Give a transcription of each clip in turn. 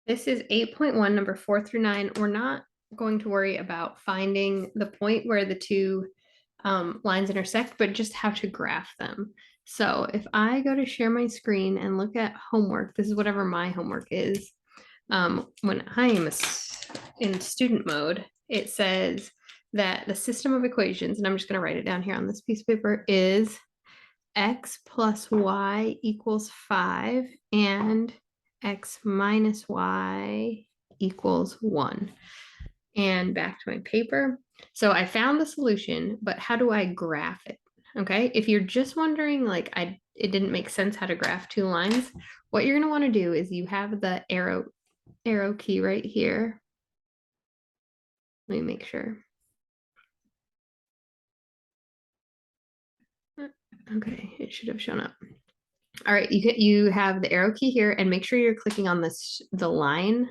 This is 8.1, number 4 through 9. We're not going to worry about finding the point where the two lines intersect, but just how to graph them. So if I go to share my screen and look at homework, this is whatever my homework is. When I am in student mode, it says that the system of equations, and I'm just going to write it down here on this piece of paper, is x plus y equals 5 and x minus y equals 1. And back to my paper. So I found the solution, but how do I graph it? Okay, if you're just wondering, like it didn't make sense how to graph two lines, what you're going to want to do is you have the arrow key right here. Let me make sure. Okay, it should have shown up. All right, you have the arrow key here, and make sure you're clicking on the line.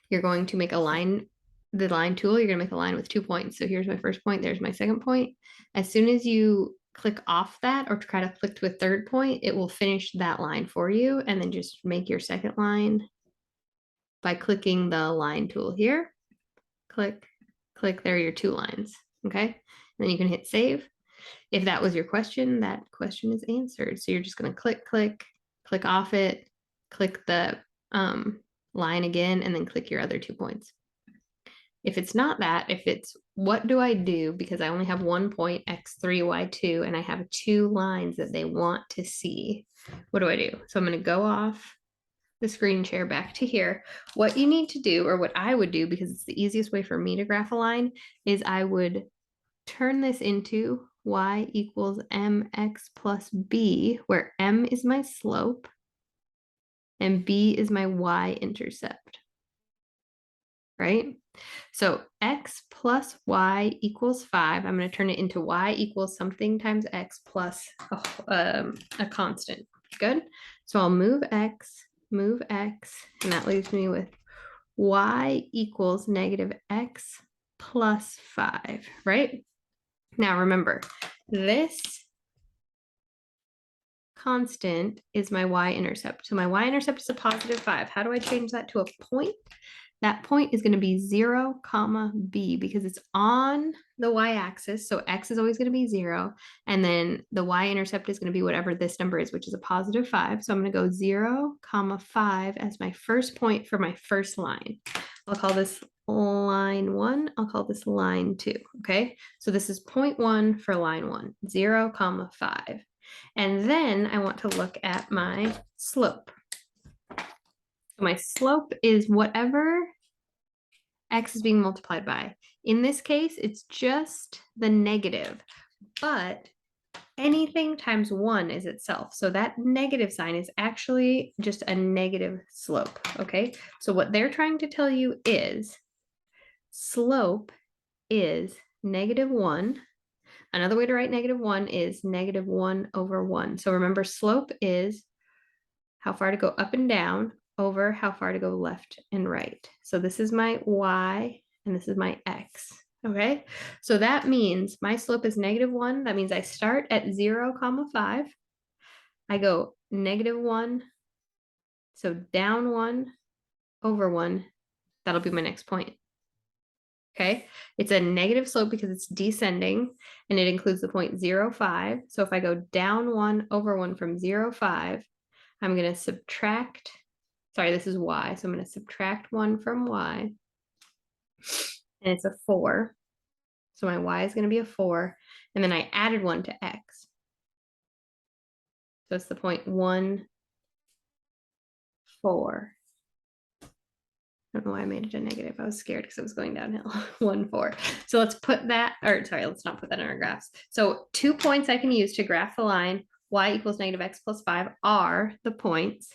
You're going to make a line, the line tool, you're going to make a line with 2 points. So here's my first point, there's my second point. As soon as you click off that or try to click to a third point, it will finish that line for you, and then just make your second line by clicking the line tool here. Click, click, there are your 2 lines, okay? And then you can hit save. If that was your question, that question is answered. So you're just going to click off it, click the line again, and then click your other 2 points. If it's not that, if it's what do I do, because I only have 1 point, x3, y2, and I have 2 lines that they want to see, what do I do? So I'm going to go off the screen share back to here. What you need to do, or what I would do, because it's the easiest way for me to graph a line, is I would turn this into y equals mx plus b, where m is my slope and b is my y-intercept, right? So x plus y equals 5. I'm going to turn it into y equals something times x plus a constant. Good. So I'll move x, and that leaves me with y equals negative x plus 5, right? Now remember, this constant is my y-intercept. So my y-intercept is a positive 5. How do I change that to a point? That point is going to be 0, comma b, because it's on the y-axis. So x is always going to be 0. And then the y-intercept is going to be whatever this number is, which is a positive 5. So I'm going to go 0, comma 5 as my first point for my first line. I'll call this line 1. I'll call this line 2. Okay, so this is point 1 for line 1, 0, comma 5. And then I want to look at my slope. So my slope is whatever x is being multiplied by. In this case, it's just the negative, but anything times 1 is itself. So that negative sign is actually just a negative slope, okay? So what they're trying to tell you is slope is -1. Another way to write -1 is -1 over 1. So remember, slope is how far to go up and down over how far to go left and right. So this is my y and this is my x, okay? So that means my slope is -1. That means I start at 0, comma 5. I go -1, so down 1 over 1. That'll be my next point. Okay, it's a negative slope because it's descending and it includes the point 0, 5. So if I go down 1 over 1 from 0, 5, I'm going to subtract, sorry, this is y. So I'm going to subtract 1 from y, and it's a 4. So my y is going to be a 4. And then I added 1 to x. So it's the point 1, 4. I don't know why I made it a negative. I was scared because it was going downhill. 1, 4. So let's put that, or sorry, let's not put that in our graphs. So 2 points I can use to graph the line y equals -x plus 5 are the points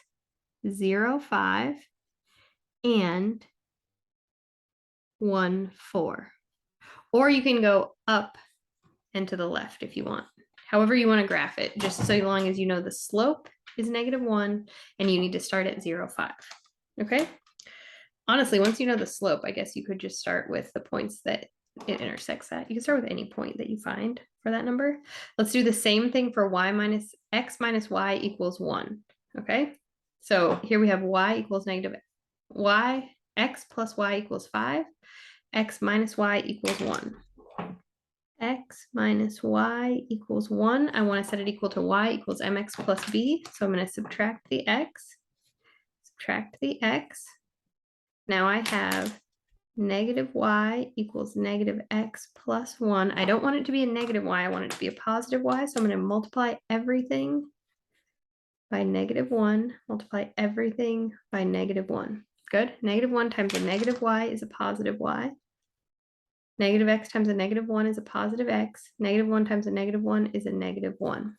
0, 5 and 1, 4. Or you can go up and to the left if you want. However you want to graph it, just so long as you know the slope is -1 and you need to start at 0, 5. Okay? Honestly, once you know the slope, I guess you could just start with the points that it intersects at. You can start with any point that you find for that number. Let's do the same thing for y minus x minus y equals 1. Okay, so here we have y equals x plus y equals 5, x minus y equals 1. X minus y equals 1. I want to set it equal to y equals mx plus b. So I'm going to subtract the x. Subtract the x. Now I have negative y equals negative x plus 1. I don't want it to be a negative y. I want it to be a positive y. So I'm going to multiply everything by negative 1. Multiply everything by negative 1. Good. Negative 1 times a negative y is a positive y. Negative x times a negative 1 is a positive x. Negative 1 times a negative 1 is a negative 1.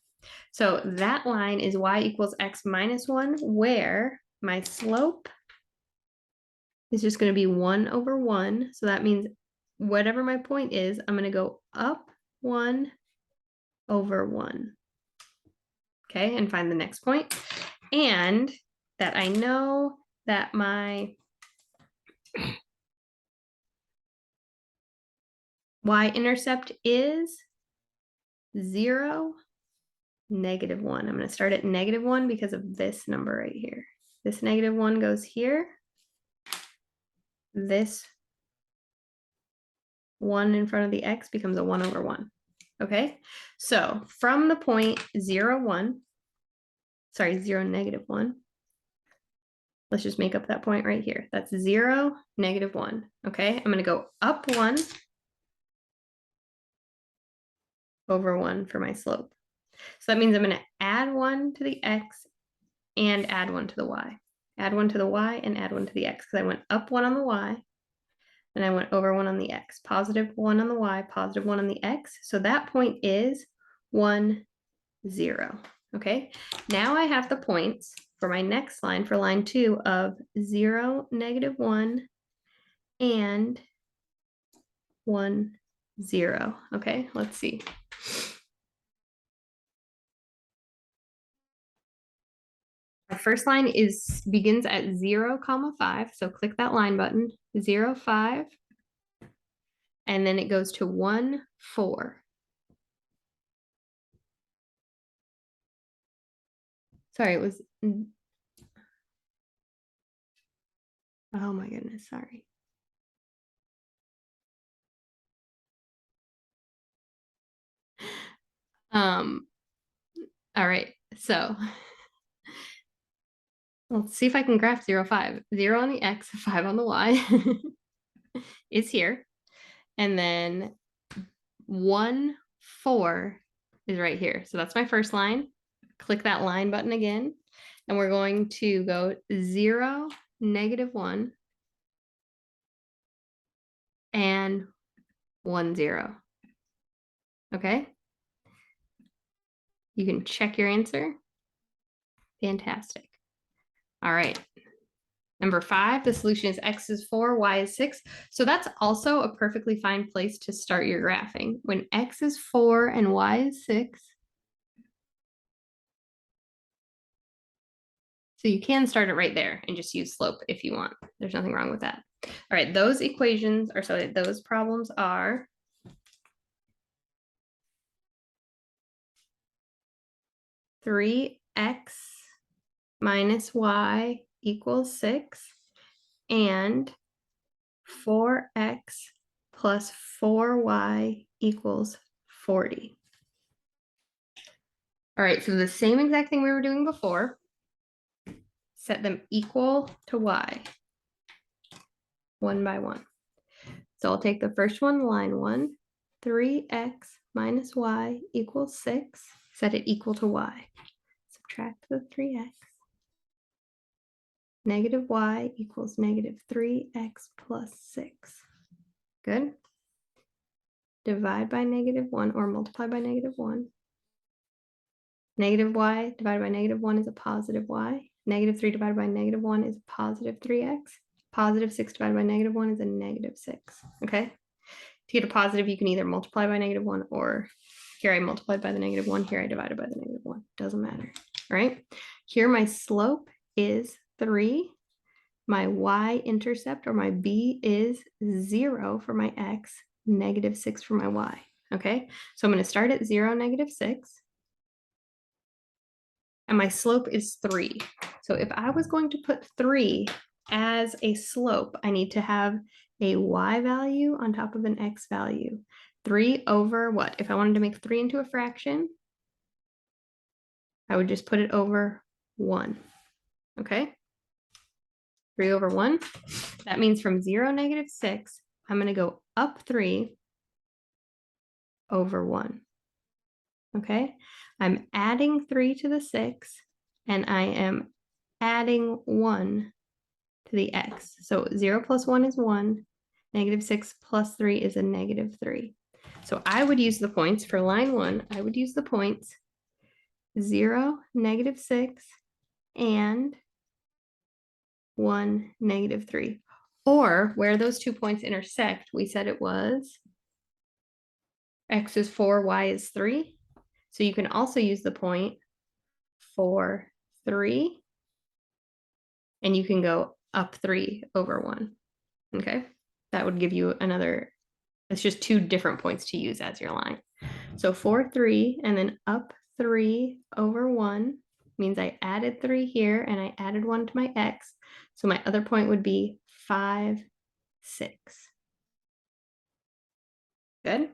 So that line is y equals x minus 1, where my slope is just going to be 1 over 1. So that means whatever my point is, I'm going to go up 1 over 1. Okay, and find the next point. And that I know that my y-intercept is 0, negative 1. I'm going to start at negative 1 because of this number right here. This negative 1 goes here. This 1 in front of the x becomes a 1 over 1. Okay, so from the point 0, 1, sorry, 0, negative 1. Let's just make up that point right here. That's 0, negative 1. Okay, I'm going to go up 1 over 1 for my slope. So that means I'm going to add 1 to the x and add 1 to the y. Add 1 to the y and add 1 to the x, because I went up 1 on the y and I went over 1 on the x. Positive 1 on the y, positive 1 on the x. So that point is 1, 0. Okay, now I have the points for my next line, for line 2, of 0, negative 1, and 1, 0. Okay, let's see. Our first line begins at 0, 5. So click that line button, 0, 5. And then it goes to 1, 4. Sorry, it was, oh my goodness, sorry. All right, so let's see if I can graph 0, 5. 0 on the x, 5 on the y is here. And then 1, 4 is right here. So that's my first line. Click that line button again. And we're going to go 0, negative 1, and 1, 0. Okay. You can check your answer. Fantastic. All right. Number 5, the solution is x is 4, y is 6. So that's also a perfectly fine place to start your graphing. When x is 4 and y is 6. So you can start it right there and just use slope if you want. There's nothing wrong with that. All right, those equations, or sorry, those problems are 3x minus y equals 6 and 4x plus 4y equals 40. All right, so the same exact thing we were doing before. Set them equal to y, 1 by 1. So I'll take the first one, line 1, 3x minus y equals 6. Set it equal to y. Subtract the 3x. Negative y equals negative 3x plus 6. Good. Divide by negative 1 or multiply by negative 1. Negative y divided by negative 1 is a positive y. Negative 3 divided by negative 1 is a positive 3x. Positive 6 divided by negative 1 is a negative 6. Okay. To get a positive, you can either multiply by negative 1, or here I multiplied by the negative 1. Here I divided by the negative 1. Doesn't matter. All right. Here my slope is 3. My y-intercept, or my b, is 0 for my x, negative 6 for my y. Okay. So I'm going to start at 0, negative 6. And my slope is 3. So if I was going to put 3 as a slope, I need to have a y value on top of an x value. 3 over what? If I wanted to make 3 into a fraction, I would just put it over 1. Okay? 3 over 1. That means from 0, -6, I'm going to go up 3 over 1. Okay? I'm adding 3 to the 6, and I am adding 1 to the x. So 0 plus 1 is 1. -6 plus 3 is a -3. So I would use the points for line 1. I would use the points 0, -6, and 1, -3. Or where those 2 points intersect, we said it was x is 4, y is 3. So you can also use the point 4, 3, and you can go up 3 over 1. Okay, that would give you another, it's just 2 different points to use as your line. So 4, 3, and then up 3 over 1 means I added 3 here and I added 1 to my x. So my other point would be 5, 6. Good?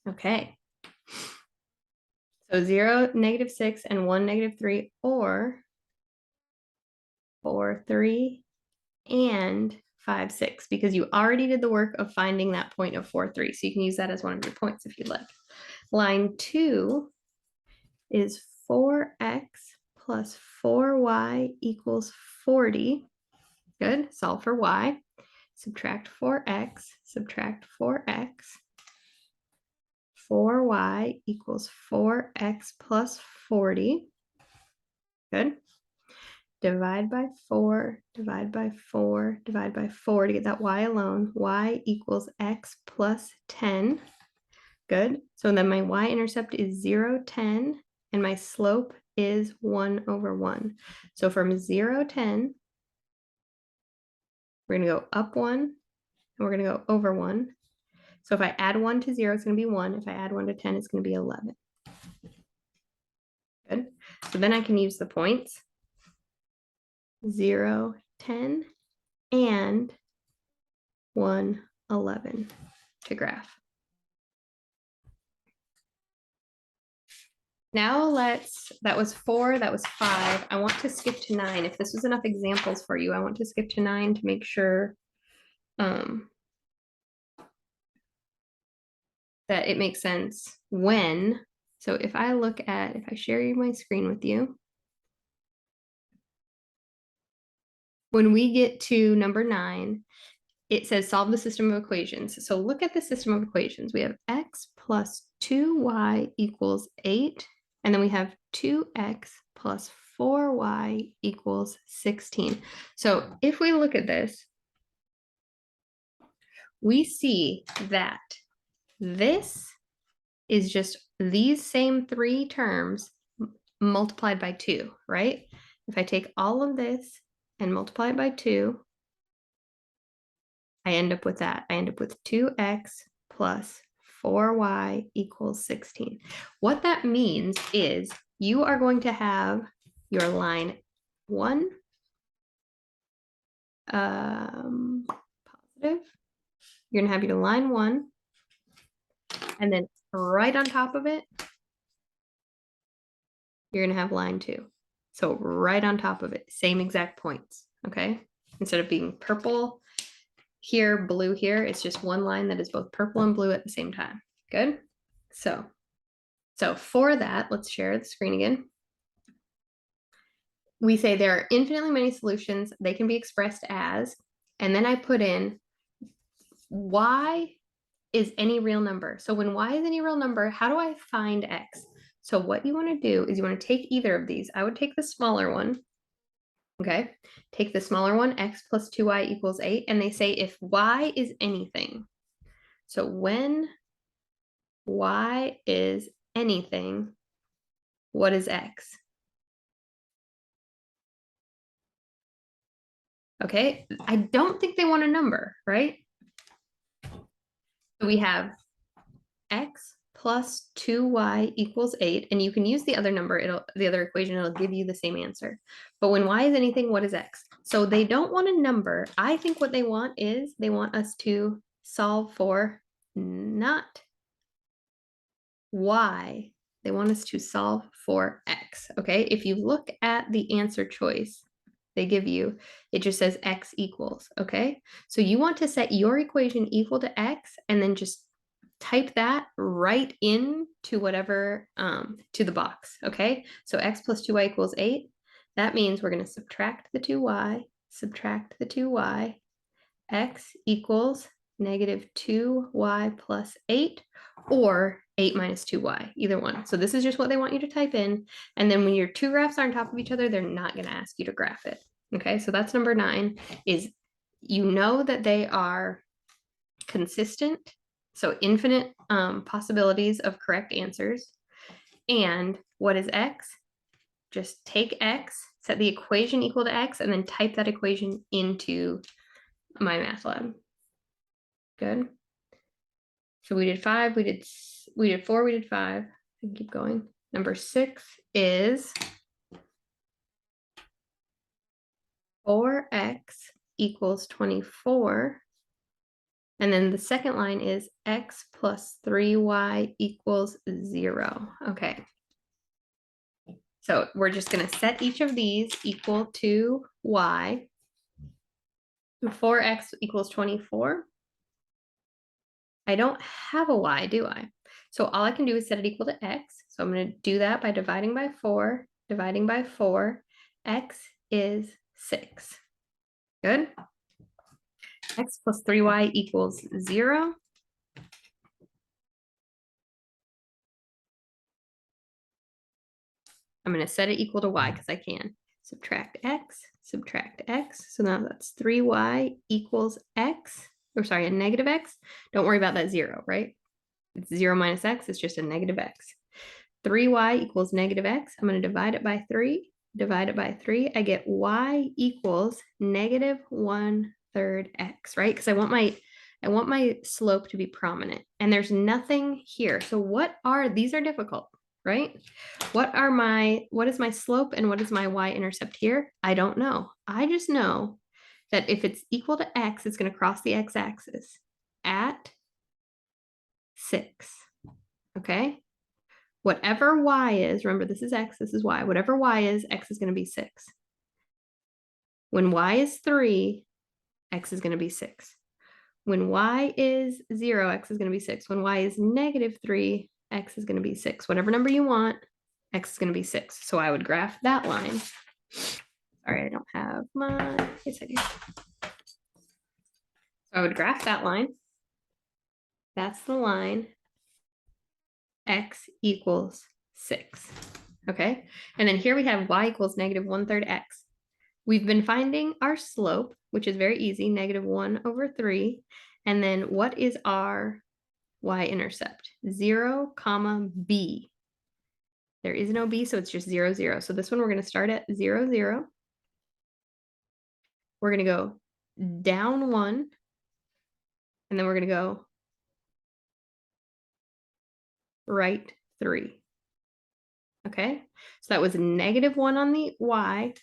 Okay. So 0, -6, and 1, -3, or 4, 3, and 5, 6, because you already did the work of finding that point of 4, 3. So you can use that as one of your points if you'd like. Line 2 is 4x plus 4y equals 40. Good. Solve for y. Subtract 4x, subtract 4x. 4y equals 4x plus 40. Good. Divide by 4, divide by 4, divide by 4 to get that y alone. Y equals x plus 10. Good. So then my y-intercept is 0, 10, and my slope is 1 over 1. So from 0, 10, we're going to go up 1, and we're going to go over 1. So if I add 1 to 0, it's going to be 1. If I add 1 to 10, it's going to be 11. Good. So then I can use the points 0, 10, and 1, 11 to graph. Now that was 4, that was 5. I want to skip to 9. If this was enough examples for you, I want to skip to 9 to make sure that it makes sense when. So if I share my screen with you, when we get to number 9, it says solve the system of equations. So look at the system of equations. We have x plus 2y equals 8, and then we have 2x plus 4y equals 16. So if we look at this, we see that this is just these same 3 terms multiplied by 2, right? If I take all of this and multiply it by 2, I end up with that. I end up with 2x plus 4y equals 16. What that means is you are going to have your line 1 positive. You're going to have your line 1, and then right on top of it, you're going to have line 2. So right on top of it, same exact points, okay? Instead of being purple here, blue here, it's just one line that is both purple and blue at the same time. Good? So for that, let's share the screen again. We say there are infinitely many solutions. They can be expressed as, and then I put in y is any real number. So when y is any real number, how do I find x? So what you want to do is you want to take either of these. I would take the smaller one. Okay, take the smaller one, x plus 2y equals 8, and they say if y is anything. So when y is anything, what is x? Okay, I don't think they want a number, right? So we have x plus 2y equals 8, and you can use the other number, the other equation, it'll give you the same answer. But when y is anything, what is x? So they don't want a number. I think what they want is they want us to solve for not y. They want us to solve for x, okay? If you look at the answer choice they give you, it just says x equals, okay? So you want to set your equation equal to x and then just type that right into whatever, to the box, okay? So x plus 2y equals 8. That means we're going to subtract the 2y, subtract the 2y, x equals negative 2y plus 8, or 8 minus 2y, either one. So this is just what they want you to type in. And then when your two graphs are on top of each other, they're not going to ask you to graph it. Okay, so that's number 9, is you know that they are consistent, so infinite possibilities of correct answers. And what is x? Just take x, set the equation equal to x, and then type that equation into my math lab. Good. So we did 5, we did 4, we did 5. I can keep going. Number 6 is 4x equals 24. And then the second line is x plus 3y equals 0. Okay. So we're just going to set each of these equal to y. 4x equals 24. I don't have a y, do I? So all I can do is set it equal to x. So I'm going to do that by dividing by 4. Dividing by 4. X is 6. Good. X plus 3y equals 0. I'm going to set it equal to y because I can. Subtract x, subtract x. So now that's 3y equals x. Or sorry, a negative x. Don't worry about that 0, right? It's 0 minus x. It's just a negative x. 3y equals negative x. I'm going to divide it by 3. Divide it by 3. I get y equals negative 1/3 x, right? Because I want my slope to be prominent. And there's nothing here. So what are, these are difficult, right? What is my slope and what is my y-intercept here? I don't know. I just know that if it's equal to x, it's going to cross the x-axis at 6, okay? Whatever y is, remember this is x, this is y. Whatever y is, x is going to be 6. When y is 3, x is going to be 6. When y is 0, x is going to be 6. When y is negative 3, x is going to be 6. Whatever number you want, x is going to be 6. So I would graph that line. Sorry, I don't have my, yes I do. So I would graph that line. That's the line. X equals 6. Okay, and then here we have y equals negative 1/3 x. We've been finding our slope, which is very easy, negative 1/3. And then what is our y-intercept? 0, b. There is no b, so it's just 0, 0. So this one we're going to start at 0, 0. We're going to go down 1, and then we're going to go right 3. Okay, so that was negative 1 on the y,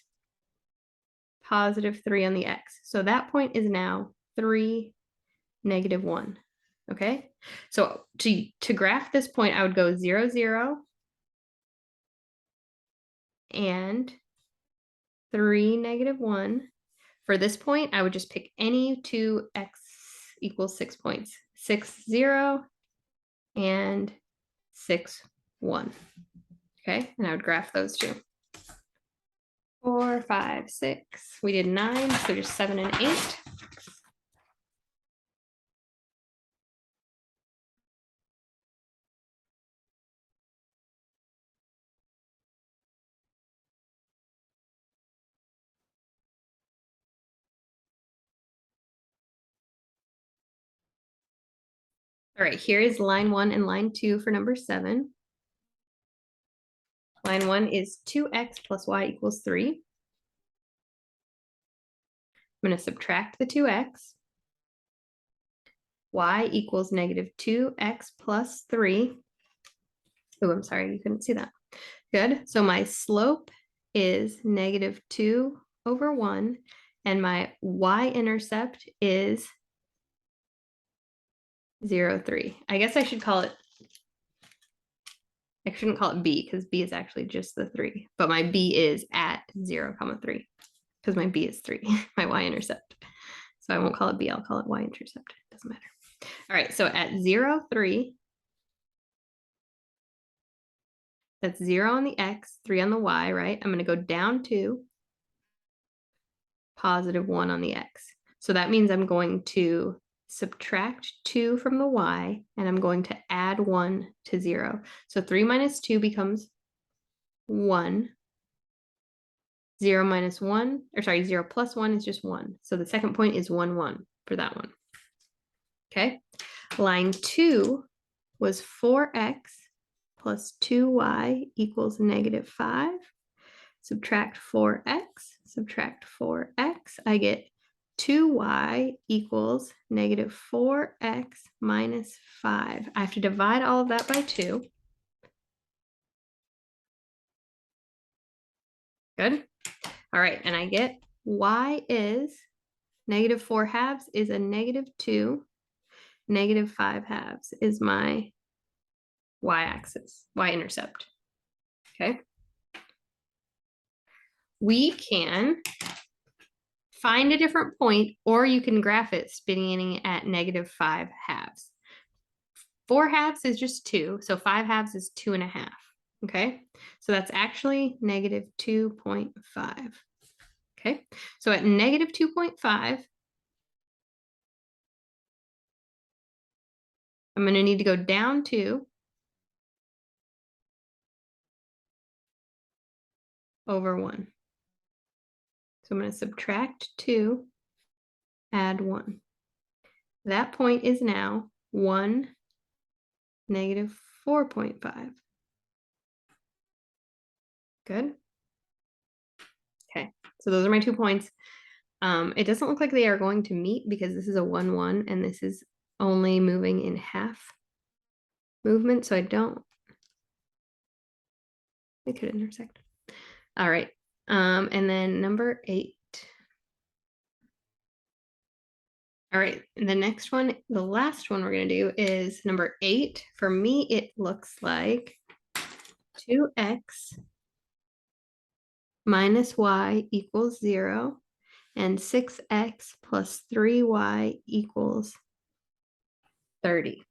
positive 3 on the x. So that point is now 3, negative 1. Okay, so to graph this point, I would go 0, 0, and 3, negative 1. For this point, I would just pick any two x equals 6 points. 6, 0, and 6, 1. Okay, and I would graph those two. 4, 5, 6. We did 9, so just 7 and 8. All right, here is line 1 and line 2 for number 7. Line 1 is 2x plus y equals 3. I'm going to subtract the 2x. Y equals negative 2x plus 3. Oh, I'm sorry, you couldn't see that. Good. So my slope is -2/1, and my y-intercept is 0, 3. I guess I shouldn't call it b because b is actually just the 3, but my b is at 0, 3 because my b is 3, my y-intercept. So I won't call it b, I'll call it y-intercept. Doesn't matter. All right, so at 0, 3, that's 0 on the x, 3 on the y, right? I'm going to go down to +1 on the x. So that means I'm going to subtract 2 from the y, and I'm going to add 1 to 0. So 3 minus 2 becomes 1. 0 minus 1, or sorry, 0 plus 1 is just 1. So the second point is 1, 1 for that one. Okay. Line 2 was 4x plus 2y equals -5. Subtract 4x, subtract 4x. I get 2y equals -4x minus 5. I have to divide all of that by 2. Good. All right, and I get y is -4/2 is a -2. -5/2 is my y-axis, y-intercept. Okay. We can find a different point, or you can graph it beginning at -5/2. 4/2 is just 2, so 5/2 is 2.5. Okay, so that's actually -2.5. Okay, so at -2.5, I'm going to need to go down to over 1. So I'm going to subtract 2, add 1. That point is now 1, -4.5. Good. Okay, so those are my 2 points. It doesn't look like they are going to meet because this is a 1, 1, and this is only moving in half movement, so they could intersect. All right, and then number 8. All right, the next one, the last one we're gonna do is number 8. For me, it looks like 2x minus y equals 0, and 6x plus 3y equals 30.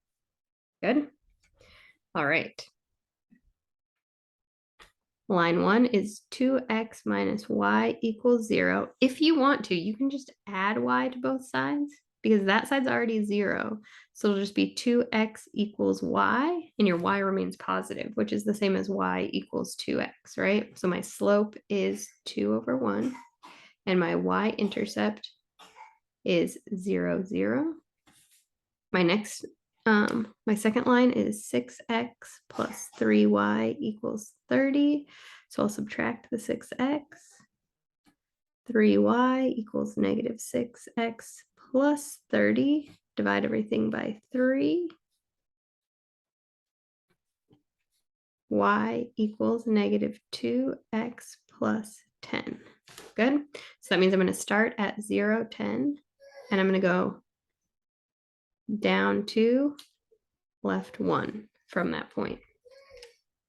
Good. All right. Line 1 is 2x minus y equals 0. If you want to, you can just add y to both sides because that side's already 0. So it'll just be 2x equals y, and your y remains positive, which is the same as y equals 2x, right? So my slope is 2/1, and my y-intercept is 0, 0. My second line is 6x plus 3y equals 30. So I'll subtract the 6x. 3y equals -6x plus 30. Divide everything by 3. Y equals -2x plus 10. Good. So that means I'm going to start at 0, 10, and I'm going to go down to left 1 from that point.